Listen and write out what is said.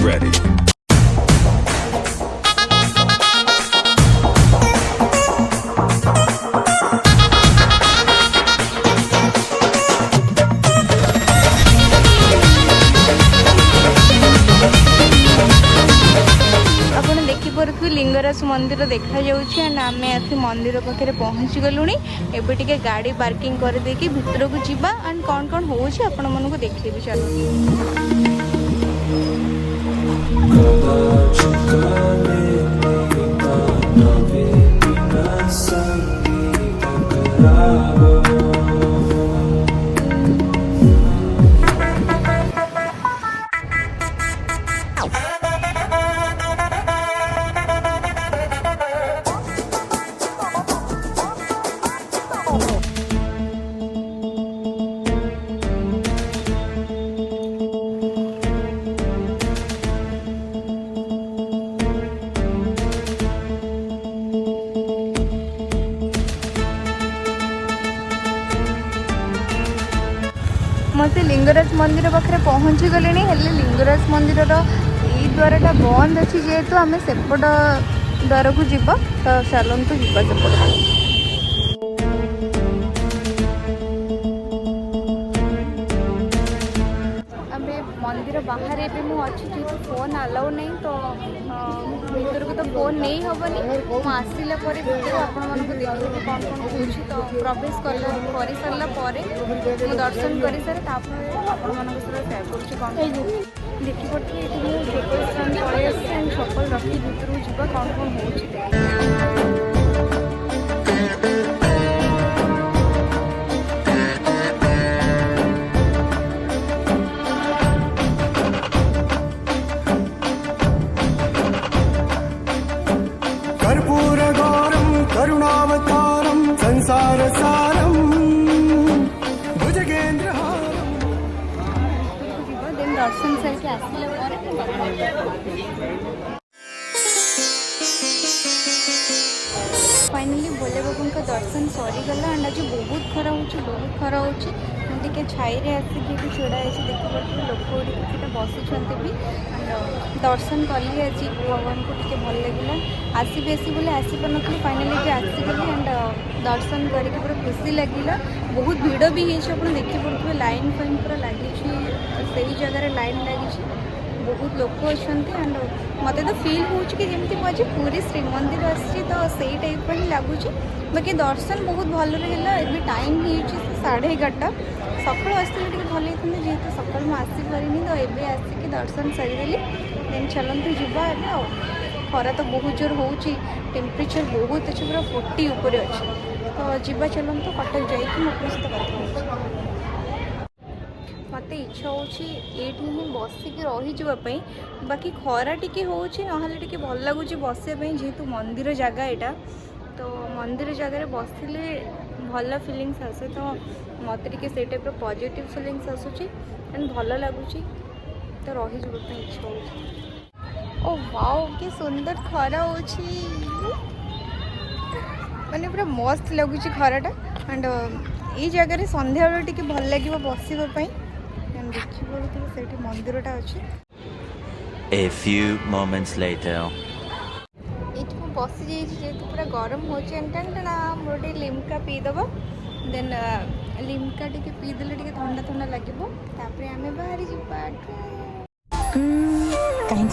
ready. Lingaraj मंदिर देखा जाऊँगी एंड आम आसी मंदिर पाखे पहुँची गलु एबे टिके गाड़ी पार्किंग कर देकी भितर को जीवा एंड कौन कौन होची आपण मन को देखिए चलो। मत लिंगराज मंदिर पाखे पहुँची गले लिंगराज मंदिर यही द्वारटा बंद अच्छी जेहेतु आम सेपट द्वार को जीवा तो चलतु जीवा सेपट। मंदिर बाहर भी मुझे जेहतु फोन अलाउ नहीं तो भीतर को तो फोन नहीं हेनी मुझे आसला भीतर आपण मन को देखिए कौन कौन हो तो प्रवेश कर सारा मुझे दर्शन कर सारे आपण मान शेयर कर देखिए ये चप्पल रखी भीतर को जीवा कौन कौन हो। करुणावतारम संसार सारम भुजगेंद्रहारम दर्शन करके आसला फाइनली भोले बाबू का दर्शन सरीगला एंड आज बहुत खरा होके छाई आसिक छड़ा है देखिए लोक कितना बसुँच भी दर्शन कली आज भगवान को टे भल लगे आसबी बोले आसपार नी फाइनाली आसीगली एंड दर्शन करके पूरा खुशी लगे बहुत भिड़ भी है देखी पड़े लाइन फाइन पूरा लगी से जगह लाइन लगी बहुत लोक अच्छा एंड मत तो फिल हो जमी मुझे पूरी श्रीमंदिर आसी तो सही टाइप ही लगुच बाकी दर्शन बहुत भल रहा टाइम हो 11:30 सकाल आसते भल होता जेहतु सकाल मुझे आसीपारे तो ये आसिक दर्शन सारीदेली देन चलते जीवा आ खरा तो बहुत जोर हो टेम्परेचर बहुत अच्छे पूरा 40 ऊपर अच्छे तो जीवा चलते कटक जाइए मोटर सहित कथा मत इच्छा होती बसिक रही बाकी खरा टी हो टे भल लगुच बसापी जेहेतु मंदिर जगह यहाँ तो मंदिर जगह बसिले भल फिलिंग्स आसे तो मत से टाइप पॉजिटिव फिलिंग्स आसूची एंड भल लगुच तो रही इच्छा हो। ओ वाओ कि सुंदर खरा हो माने पूरा मस्त लगुच खराटा एंड ये जगह संध्या बेले टी भल लगे बसवाई देखिए से मंदिरटा अच्छे। A few moments later. बसी जेहतु पूरा गरम हो मोटे लिमका पीदब देन लिमका टी पीदेले टी ठंडा ठंडा लगे आम बाहरी जा कहीं